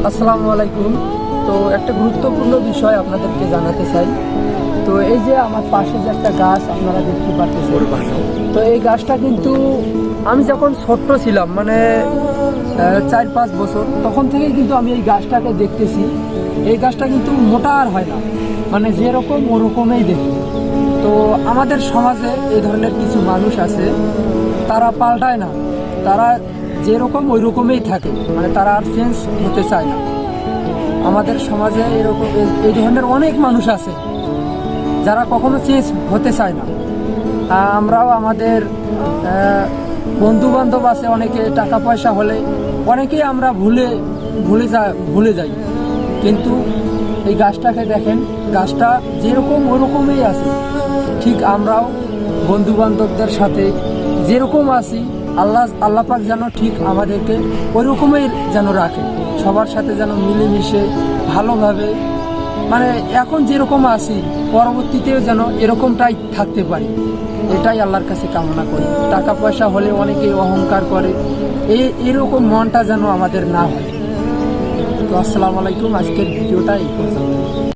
আসসালামু আলাইকুম। তো একটা গুরুত্বপূর্ণ বিষয় আপনাদেরকে জানাতে চাই। তো এই যে আমার পাশে যে একটা গাছ আপনারা দেখতে পাচ্ছেন, তো এই গাছটা কিন্তু আমি যখন ছোট্ট ছিলাম, মানে 4-5 বছর, তখন থেকেই কিন্তু আমি এই গাছটাকে দেখতেছি। এই গাছটা কিন্তু মোটা আর হয় না, মানে যেরকম ওরকমই দেখি। তো আমাদের সমাজে এই ধরনের কিছু মানুষ আছে, তারা পাল্টায় না, তারা যেরকম ওই রকমই থাকে, মানে তারা আর চেঞ্জ হতে চায় না। আমাদের সমাজে এরকম এই ধরনের অনেক মানুষ আছে যারা কখনো চেঞ্জ হতে চায় না। আমরাও আমাদের বন্ধু বান্ধব আছে, অনেকে টাকা পয়সা হলে অনেকেই আমরা ভুলে যাই। কিন্তু এই গাছটাকে দেখেন, গাছটা যেরকম ওরকমই আছে। ঠিক আমরাও বন্ধু বান্ধবদের সাথে যেরকম আছি, আল্লাহ পাক যেন ঠিক আমাদেরকে ওই রকমই যেন রাখে, সবার সাথে যেন মিলেমিশে ভালোভাবে, মানে এখন যেরকম আছি পরবর্তীতেও যেন এরকমটাই থাকতে পারি, এটাই আল্লাহর কাছে কামনা করি। টাকা পয়সা হলে অনেকেই অহংকার করে, এরকম মনটা যেন আমাদের না হয়। তো আসসালামু আলাইকুম, আজকের ভিডিওটা এই পর্যন্ত।